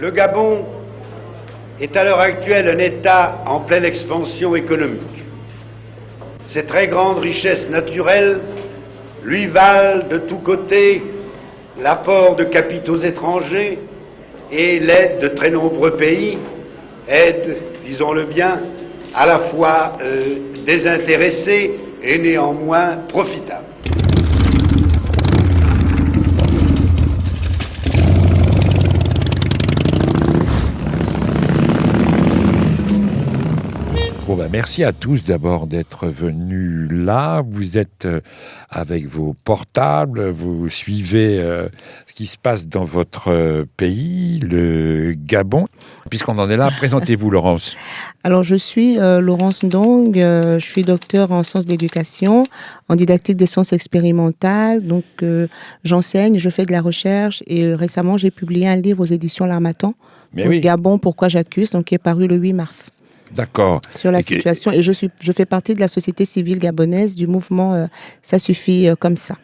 Le Gabon est à l'heure actuelle un État en pleine expansion économique. Ses très grandes richesses naturelles lui valent de tous côtés l'apport de capitaux étrangers et l'aide de très nombreux pays, aide, disons-le bien, à la fois désintéressée et néanmoins profitable. Bon ben merci à tous d'abord d'être venus là. Vous êtes avec vos portables, vous suivez ce qui se passe dans votre pays, le Gabon. Puisqu'on en est là, présentez-vous Laurence. Alors je suis Laurence Ndong, je suis docteur en sciences de l'éducation, en didactique des sciences expérimentales. Donc j'enseigne, je fais de la recherche et récemment j'ai publié un livre aux éditions L'Harmattan, Gabon, pourquoi j'accuse, donc qui est paru le 8 mars. D'accord. Sur la situation. Et je fais partie de la société civile gabonaise, du mouvement Ça suffit comme ça.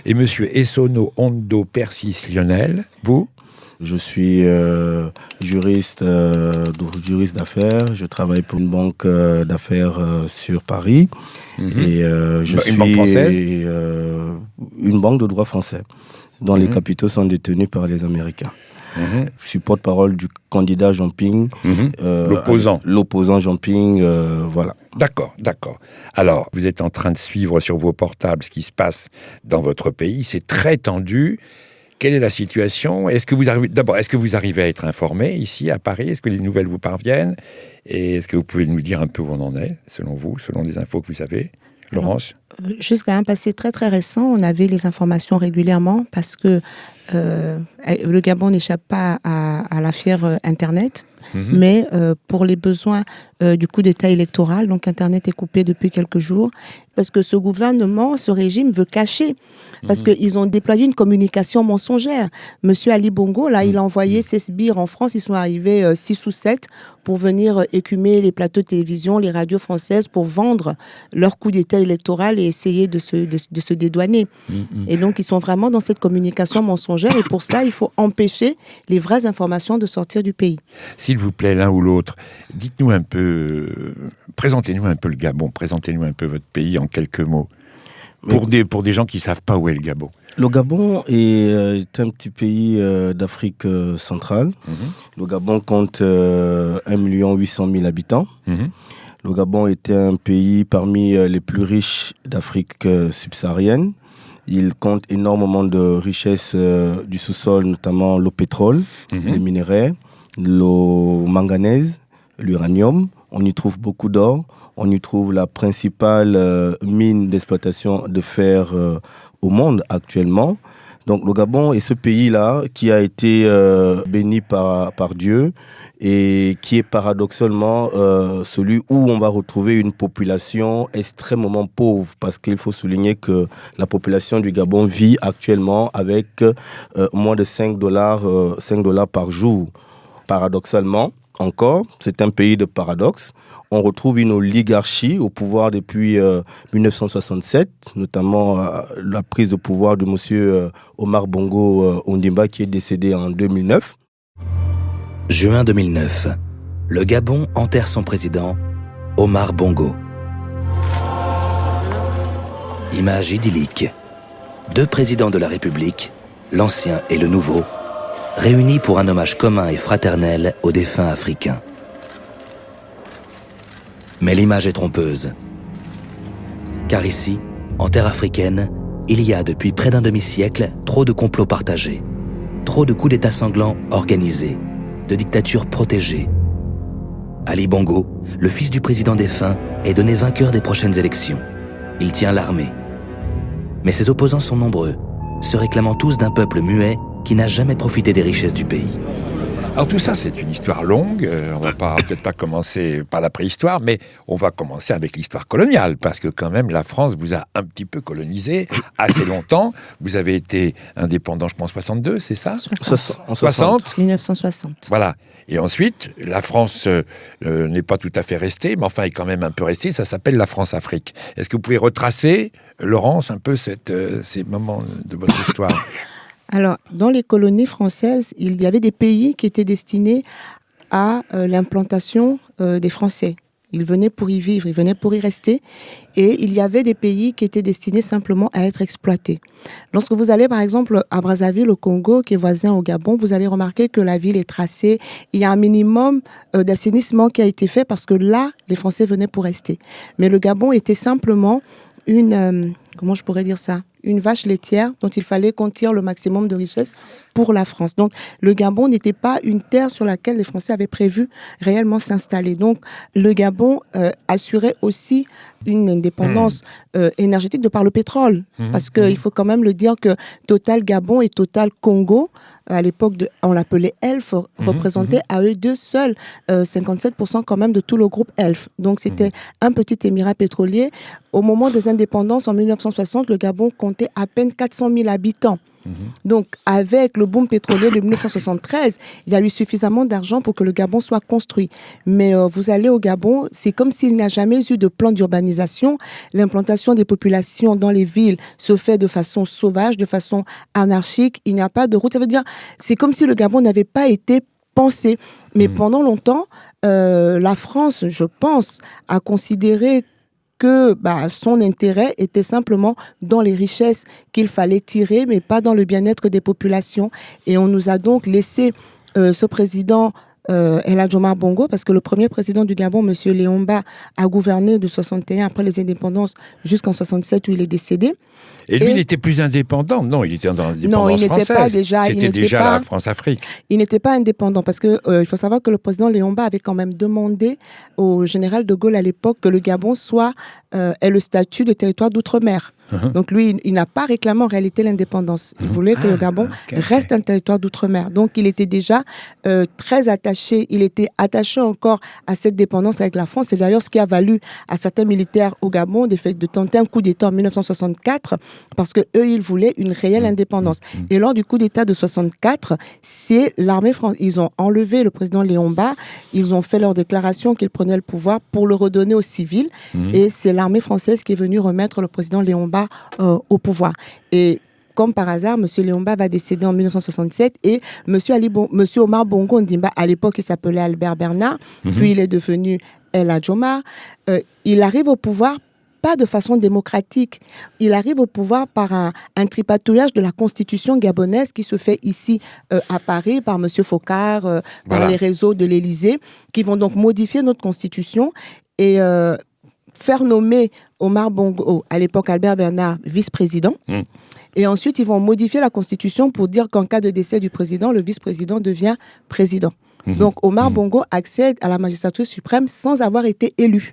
Et monsieur Essono Ondo Persis Lionel, vous ? Je suis juriste d'affaires. Je travaille pour une banque d'affaires sur Paris. Et une banque française ? Une banque de droit français, dont les capitaux sont détenus par les Américains. Je suis porte-parole du candidat Jean Ping, l'opposant Jean Ping, voilà. D'accord. Alors, vous êtes en train de suivre sur vos portables ce qui se passe dans votre pays. C'est très tendu. Quelle est la situation ? Est-ce que vous arrivez à être informé ici à Paris ? Est-ce que les nouvelles vous parviennent ? Et est-ce que vous pouvez nous dire un peu où on en est, selon vous, selon les infos que vous avez ? Laurence ? Jusqu'à un passé très très récent, on avait les informations régulièrement parce que le Gabon n'échappe pas à la fièvre Internet, mais pour les besoins du coup d'État électoral, donc Internet est coupé depuis quelques jours, parce que ce gouvernement, ce régime veut cacher, parce qu'ils ont déployé une communication mensongère. Monsieur Ali Bongo, là, il a envoyé ses sbires en France, ils sont arrivés 6 ou 7 pour venir écumer les plateaux de télévision, les radios françaises, pour vendre leur coup d'État électoral et essayer de se dédouaner. Et donc, ils sont vraiment dans cette communication mensongère et pour ça, il faut empêcher les vraies informations de sortir du pays. S'il vous plaît, l'un ou l'autre, dites-nous un peu, présentez-nous un peu le Gabon, présentez-nous un peu votre pays en quelques mots, pour des gens qui ne savent pas où est le Gabon. Le Gabon est un petit pays d'Afrique centrale. Le Gabon compte 1 800 000 habitants. Le Gabon était un pays parmi les plus riches d'Afrique subsaharienne. Il compte énormément de richesses du sous-sol, notamment le pétrole, les minéraux, le manganèse, l'uranium. On y trouve beaucoup d'or. On y trouve la principale mine d'exploitation de fer au monde actuellement. Donc le Gabon est ce pays-là qui a été béni par Dieu et qui est paradoxalement celui où on va retrouver une population extrêmement pauvre, parce qu'il faut souligner que la population du Gabon vit actuellement avec moins de $5 par jour. Paradoxalement, encore, c'est un pays de paradoxe. On retrouve une oligarchie au pouvoir depuis 1967, notamment la prise de pouvoir de M. Omar Bongo Ondimba, qui est décédé en 2009. Juin 2009, le Gabon enterre son président, Omar Bongo. Image idyllique. 2 présidents de la République, l'ancien et le nouveau, réunis pour un hommage commun et fraternel aux défunts africains. Mais l'image est trompeuse. Car ici, en terre africaine, il y a depuis près d'un demi-siècle trop de complots partagés, trop de coups d'État sanglants organisés, de dictatures protégées. Ali Bongo, le fils du président défunt, est donné vainqueur des prochaines élections. Il tient l'armée. Mais ses opposants sont nombreux, se réclamant tous d'un peuple muet qui n'a jamais profité des richesses du pays. Alors tout ça, c'est une histoire longue. On va peut-être pas commencer par la préhistoire, mais on va commencer avec l'histoire coloniale, parce que quand même, la France vous a un petit peu colonisé assez longtemps. Vous avez été indépendant, je pense, 62, c'est ça ? 60. 1960. Voilà. Et ensuite, la France n'est pas tout à fait restée, mais enfin, est quand même un peu restée. Ça s'appelle la France-Afrique. Est-ce que vous pouvez retracer, Laurence, un peu ces moments de votre histoire ? Alors, dans les colonies françaises, il y avait des pays qui étaient destinés à l'implantation des Français. Ils venaient pour y vivre, ils venaient pour y rester. Et il y avait des pays qui étaient destinés simplement à être exploités. Lorsque vous allez, par exemple, à Brazzaville, au Congo, qui est voisin au Gabon, vous allez remarquer que la ville est tracée. Il y a un minimum d'assainissement qui a été fait parce que là, les Français venaient pour rester. Mais le Gabon était simplement comment je pourrais dire ça, une vache laitière dont il fallait qu'on tire le maximum de richesse pour la France. Donc, le Gabon n'était pas une terre sur laquelle les Français avaient prévu réellement s'installer. Donc, le Gabon assurait aussi une indépendance énergétique de par le pétrole. Parce qu'il faut quand même le dire que Total Gabon et Total Congo, à l'époque, on l'appelait ELF, représentaient à eux deux seuls 57% quand même de tout le groupe ELF. Donc, c'était un petit émirat pétrolier. Au moment des indépendances, en 1960, le Gabon comptait à peine 400 000 habitants. Donc, avec le boom pétrolier de 1973, il y a eu suffisamment d'argent pour que le Gabon soit construit. Mais vous allez au Gabon, c'est comme s'il n'y a jamais eu de plan d'urbanisation. L'implantation des populations dans les villes se fait de façon sauvage, de façon anarchique. Il n'y a pas de route. Ça veut dire, c'est comme si le Gabon n'avait pas été pensé. Mais pendant longtemps, la France, je pense, a considéré que son intérêt était simplement dans les richesses qu'il fallait tirer, mais pas dans le bien-être des populations. Et on nous a donc laissé ce président El Hadj Omar Bongo, parce que le premier président du Gabon, M. Léomba, a gouverné de 61 après les indépendances jusqu'en 67 où il est décédé. Et lui, il était plus indépendant? Non, il était dans l'indépendance française. Pas déjà. C'était déjà la France-Afrique. Il n'était pas indépendant parce que il faut savoir que le président Léomba avait quand même demandé au général de Gaulle à l'époque que le Gabon ait le statut de territoire d'outre-mer. Donc lui, il n'a pas réclamé en réalité l'indépendance. Il voulait que le Gabon reste un territoire d'outre-mer. Donc il était déjà très attaché. Il était attaché encore à cette dépendance avec la France. C'est d'ailleurs ce qui a valu à certains militaires au Gabon de tenter un coup d'État en 1964 parce que eux, ils voulaient une réelle indépendance. Et lors du coup d'État de 64, c'est l'armée française. Ils ont enlevé le président Léomba. Ils ont fait leur déclaration qu'ils prenaient le pouvoir pour le redonner aux civils. Et c'est l'armée française qui est venue remettre le président Léomba au pouvoir. Et comme par hasard, M. Léomba va décéder en 1967 et M. Omar Bongo Ondimba, à l'époque, il s'appelait Albert Bernard, puis il est devenu El Hadj Omar. Il arrive au pouvoir pas de façon démocratique. Il arrive au pouvoir par un tripatouillage de la constitution gabonaise qui se fait ici à Paris par M. Focard, par les réseaux de l'Élysée, qui vont donc modifier notre constitution et faire nommer Omar Bongo, à l'époque Albert Bernard, vice-président. Et ensuite, ils vont modifier la constitution pour dire qu'en cas de décès du président, le vice-président devient président. Donc Omar Bongo accède à la magistrature suprême sans avoir été élu.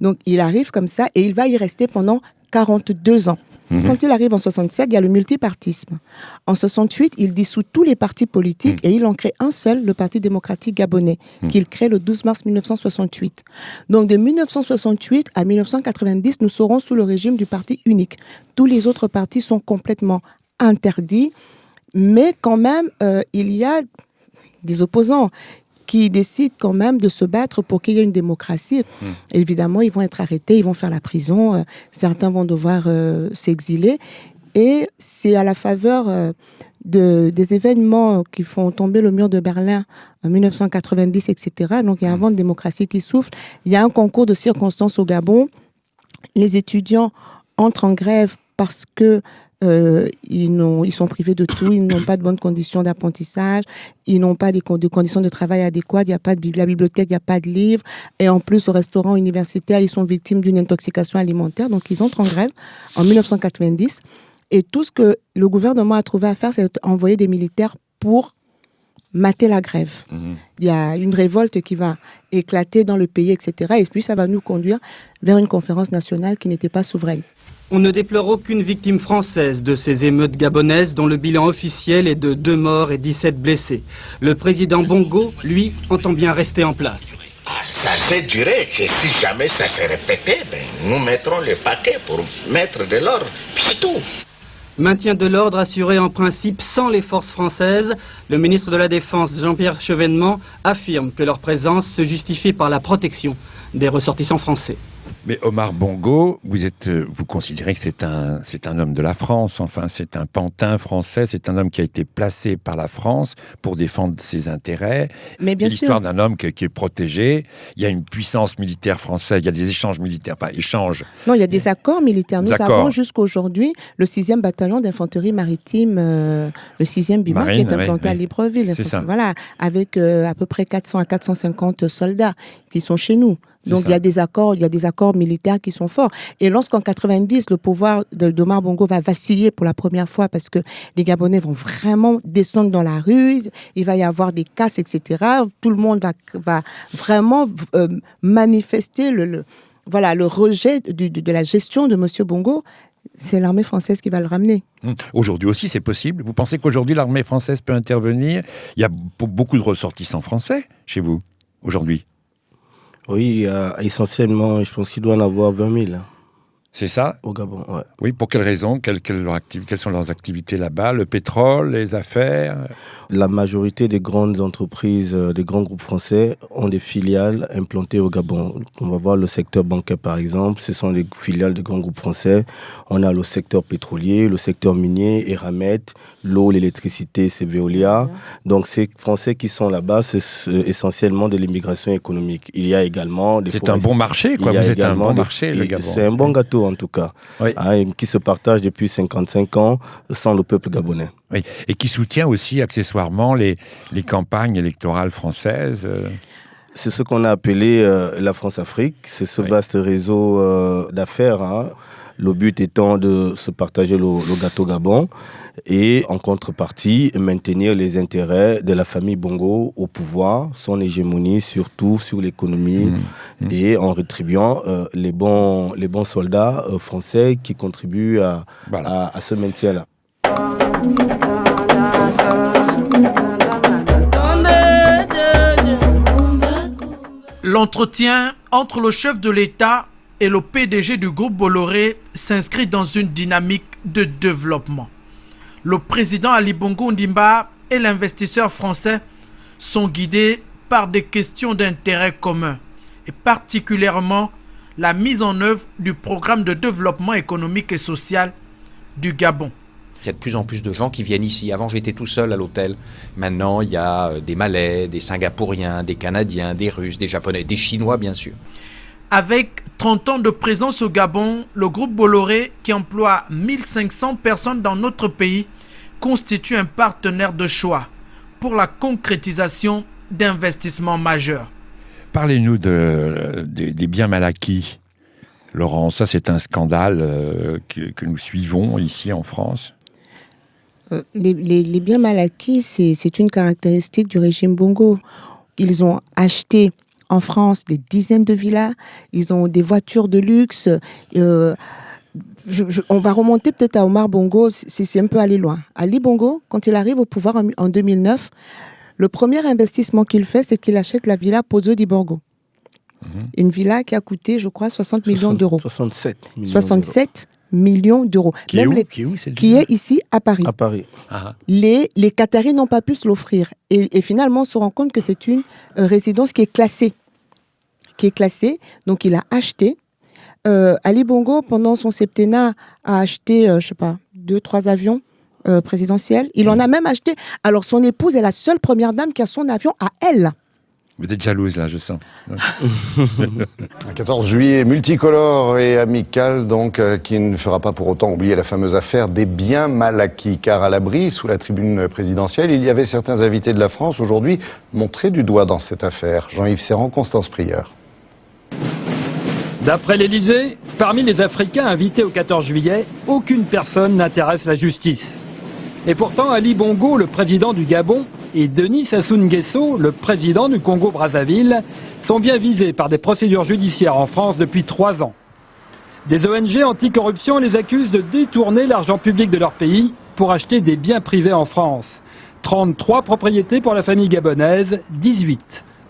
Donc il arrive comme ça et il va y rester pendant 42 ans. Quand il arrive en 67, il y a le multipartisme. En 68, il dissout tous les partis politiques et il en crée un seul, le Parti démocratique gabonais, qu'il crée le 12 mars 1968. Donc de 1968 à 1990, nous serons sous le régime du parti unique. Tous les autres partis sont complètement interdits, mais quand même, il y a des opposants qui décident quand même de se battre pour qu'il y ait une démocratie. Évidemment, ils vont être arrêtés, ils vont faire la prison, certains vont devoir s'exiler. Et c'est à la faveur des événements qui font tomber le mur de Berlin en 1990, etc. Donc, il y a un vent de démocratie qui souffle. Il y a un concours de circonstances au Gabon. Les étudiants entrent en grève parce que ils sont privés de tout, ils n'ont pas de bonnes conditions d'apprentissage, ils n'ont pas de conditions de travail adéquates, il n'y a pas de la bibliothèque, il n'y a pas de livres, et en plus au restaurant universitaire, ils sont victimes d'une intoxication alimentaire, donc ils entrent en grève en 1990, et tout ce que le gouvernement a trouvé à faire, c'est envoyer des militaires pour mater la grève. Il y a une révolte qui va éclater dans le pays, etc., et puis ça va nous conduire vers une conférence nationale qui n'était pas souveraine. On ne déplore aucune victime française de ces émeutes gabonaises dont le bilan officiel est de 2 morts et 17 blessés. Le président Bongo, lui, entend bien rester en place. Ça s'est duré, que si jamais ça se répétait, nous mettrons le paquet pour mettre de l'ordre, c'est tout. Maintien de l'ordre assuré en principe sans les forces françaises. Le ministre de la Défense, Jean-Pierre Chevènement, affirme que leur présence se justifie par la protection des ressortissants français. Mais Omar Bongo, vous considérez que c'est un homme de la France, enfin c'est un pantin français, c'est un homme qui a été placé par la France pour défendre ses intérêts. Mais bien c'est l'histoire d'un homme qui est protégé. Il y a une puissance militaire française, il y a des échanges militaires, enfin échanges. Non, il y a des accords militaires. Nous avons jusqu'à aujourd'hui le 6e bataillon d'infanterie maritime, le 6e BIMA, qui est implanté à Libreville. C'est ça. Voilà, avec à peu près 400 à 450 soldats qui sont chez nous. Donc il y a des accords militaires qui sont forts. Et lorsqu'en 90, le pouvoir d'Omar Bongo va vaciller pour la première fois parce que les Gabonais vont vraiment descendre dans la rue, il va y avoir des casses, etc. Tout le monde va vraiment manifester le rejet de la gestion de M. Bongo. C'est l'armée française qui va le ramener. Aujourd'hui aussi, c'est possible. Vous pensez qu'aujourd'hui, l'armée française peut intervenir? Il y a beaucoup de ressortissants français chez vous, aujourd'hui? Oui, essentiellement, je pense qu'il doit en avoir 20 000. C'est ça? Au Gabon, ouais. Oui, pour quelles raisons? Quelles sont leurs activités là-bas? Le pétrole, les affaires? La majorité des grandes entreprises, des grands groupes français ont des filiales implantées au Gabon. On va voir le secteur bancaire par exemple, ce sont des filiales de grands groupes français. On a le secteur pétrolier, le secteur minier, Eramet, l'eau, l'électricité, c'est Veolia. Donc ces Français qui sont là-bas, c'est essentiellement de l'immigration économique. Il y a également des C'est un bon marché, quoi. Vous êtes un bon marché, le Gabon. C'est un bon gâteau en tout cas, oui. Qui se partage depuis 55 ans sans le peuple gabonais. Oui. Et qui soutient aussi accessoirement les campagnes électorales françaises. C'est ce qu'on a appelé la France-Afrique, c'est ce vaste réseau d'affaires, le but étant de se partager le gâteau Gabon et en contrepartie maintenir les intérêts de la famille Bongo au pouvoir, son hégémonie surtout sur l'économie et en rétribuant les bons soldats français qui contribuent à ce maintien-là. L'entretien entre le chef de l'État et le PDG du groupe Bolloré s'inscrit dans une dynamique de développement. Le président Ali Bongo Ondimba et l'investisseur français sont guidés par des questions d'intérêt commun et particulièrement la mise en œuvre du programme de développement économique et social du Gabon. Il y a de plus en plus de gens qui viennent ici. Avant, j'étais tout seul à l'hôtel. Maintenant, il y a des Malais, des Singapouriens, des Canadiens, des Russes, des Japonais, des Chinois, bien sûr. Avec 30 ans de présence au Gabon, le groupe Bolloré, qui emploie 1500 personnes dans notre pays, constitue un partenaire de choix pour la concrétisation d'investissements majeurs. Parlez-nous des biens mal acquis. Laurent, ça c'est un scandale que nous suivons ici en France. Les biens mal acquis, c'est une caractéristique du régime Bongo. Ils ont acheté en France des dizaines de villas, ils ont des voitures de luxe. On va remonter peut-être à Omar Bongo, c'est un peu aller loin. Ali Bongo, quand il arrive au pouvoir en 2009, le premier investissement qu'il fait, c'est qu'il achète la villa Pozo di Borgo. Une villa qui a coûté, je crois, 60 millions d'euros. 67 millions d'euros. Qui est ici à Paris. À Paris. Les Qataris n'ont pas pu se l'offrir. Et finalement, on se rend compte que c'est une résidence qui est classée. Donc, il a acheté. Ali Bongo, pendant son septennat, a acheté, 2-3 avions présidentiels. Il en a même acheté. Alors, son épouse est la seule première dame qui a son avion à elle. Vous êtes jalouse, là, je sens. Un 14 juillet multicolore et amical, donc, qui ne fera pas pour autant oublier la fameuse affaire des biens mal acquis. Car à l'abri, sous la tribune présidentielle, il y avait certains invités de la France, aujourd'hui, montrés du doigt dans cette affaire. Jean-Yves Serrand, Constance Prieur. D'après l'Élysée, parmi les Africains invités au 14 juillet, aucune personne n'intéresse la justice. Et pourtant, Ali Bongo, le président du Gabon, et Denis Sassou Nguesso, le président du Congo-Brazzaville, sont bien visés par des procédures judiciaires en France depuis 3 ans. Des ONG anticorruption les accusent de détourner l'argent public de leur pays pour acheter des biens privés en France. 33 propriétés pour la famille gabonaise, 18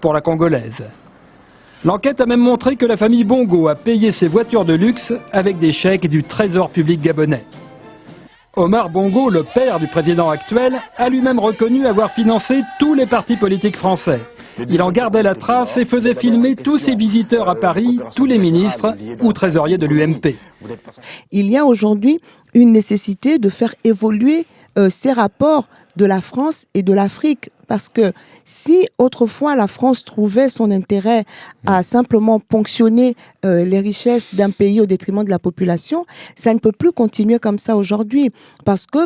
pour la congolaise. L'enquête a même montré que la famille Bongo a payé ses voitures de luxe avec des chèques du trésor public gabonais. Omar Bongo, le père du président actuel, a lui-même reconnu avoir financé tous les partis politiques français. Il en gardait la trace et faisait filmer tous ses visiteurs à Paris, tous les ministres ou trésoriers de l'UMP. Il y a aujourd'hui une nécessité de faire évoluer ces rapports de la France et de l'Afrique. Parce que si autrefois la France trouvait son intérêt à simplement ponctionner les richesses d'un pays au détriment de la population, ça ne peut plus continuer comme ça aujourd'hui. Parce que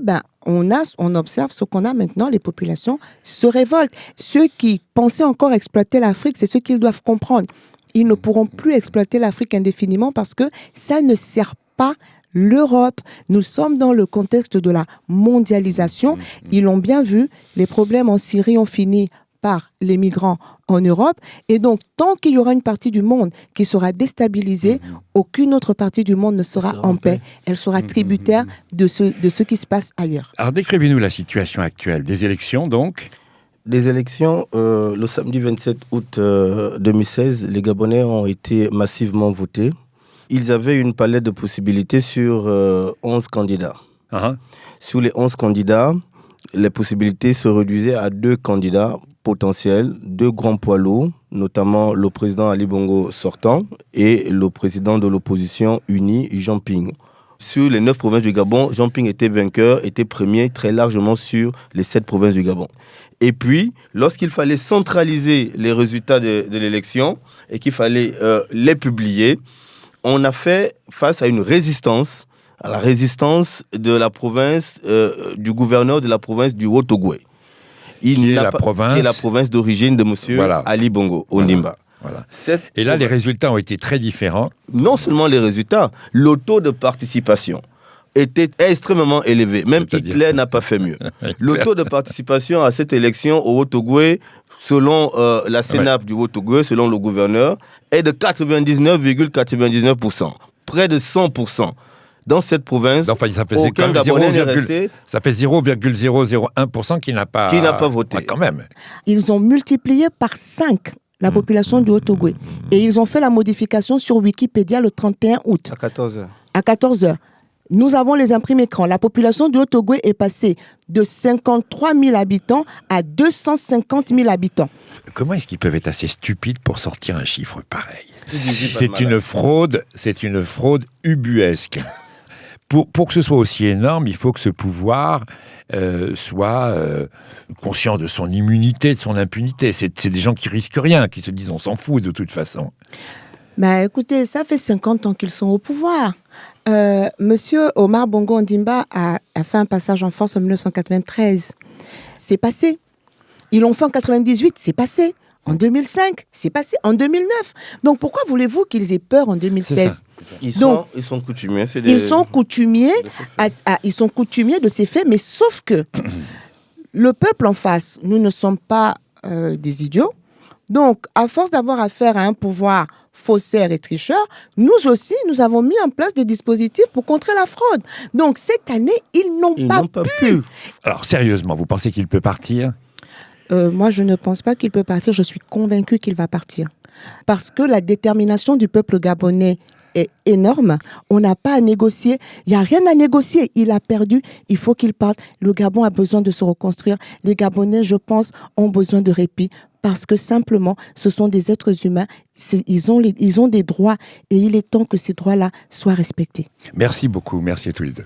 on observe ce qu'on a maintenant, les populations se révoltent. Ceux qui pensaient encore exploiter l'Afrique, c'est ceux qu'ils doivent comprendre. Ils ne pourront plus exploiter l'Afrique indéfiniment parce que ça ne sert pas l'Europe. Nous sommes dans le contexte de la mondialisation. Ils l'ont bien vu, les problèmes en Syrie ont fini par les migrants en Europe. Et donc, tant qu'il y aura une partie du monde qui sera déstabilisée, aucune autre partie du monde ne sera en paix. Elle sera tributaire de ce qui se passe ailleurs. Alors, décrivez-nous la situation actuelle. Des élections, donc ? Des élections, le samedi 27 août 2016, les Gabonais ont été massivement votés. Ils avaient une palette de possibilités sur 11 candidats. Sur les 11 candidats, les possibilités se réduisaient à 2 candidats potentiels, 2 grands poids lourds, notamment le président Ali Bongo sortant et le président de l'opposition unie, Jean Ping. Sur les 9 provinces du Gabon, Jean Ping était vainqueur, était premier très largement sur les 7 provinces du Gabon. Et puis, lorsqu'il fallait centraliser les résultats de l'élection et qu'il fallait les publier, on a fait face à une résistance, à la résistance de la province, du gouverneur de la province du Haut-Ogooué. Qui est la province d'origine de M. Ali Bongo, Ondimba. Voilà. Et là, les résultats ont été très différents. Non seulement les résultats, le taux de participation était extrêmement élevé. Même Hitler n'a pas fait mieux. Le taux de participation à cette élection au Haut-Ogooué, selon la Sénap du Haut-Ogooué, selon le gouverneur, est de 99,99%. Près de 100%. Dans cette province, enfin, ça fait aucun Gabonais n'est resté. Ça fait 0,001% qui n'a pas voté. Quand même. Ils ont multiplié par 5 la population du Haut-Ogooué. Et ils ont fait la modification sur Wikipédia le 31 août. À 14h. À 14h. Nous avons les imprimes écrans. La population du Haut-Ogooué est passée de 53 000 habitants à 250 000 habitants. Comment est-ce qu'ils peuvent être assez stupides pour sortir un chiffre pareil ? C'est une fraude ubuesque. Pour que ce soit aussi énorme, il faut que ce pouvoir soit conscient de son immunité, de son impunité. C'est des gens qui risquent rien, qui se disent on s'en fout de toute façon. Écoutez, ça fait 50 ans qu'ils sont au pouvoir. Monsieur Omar Bongo Ondimba a fait un passage en force en 1993. C'est passé. Ils l'ont fait en 98, c'est passé. En 2005, c'est passé. En 2009. Donc pourquoi voulez-vous qu'ils aient peur en 2016 ? Ils sont coutumiers. Ils sont coutumiers de ces faits, mais sauf que le peuple en face, nous ne sommes pas des idiots. Donc, à force d'avoir affaire à un pouvoir faussaire et tricheur, nous aussi, nous avons mis en place des dispositifs pour contrer la fraude. Donc, cette année, ils n'ont pas pu. Alors, sérieusement, vous pensez qu'il peut partir ? Moi, je ne pense pas qu'il peut partir. Je suis convaincue qu'il va partir. Parce que la détermination du peuple gabonais est énorme. On n'a pas à négocier. Il n'y a rien à négocier. Il a perdu. Il faut qu'il parte. Le Gabon a besoin de se reconstruire. Les Gabonais, je pense, ont besoin de répit. Parce que simplement, ce sont des êtres humains. Ils ont des droits. Et il est temps que ces droits-là soient respectés. Merci beaucoup. Merci à tous les deux.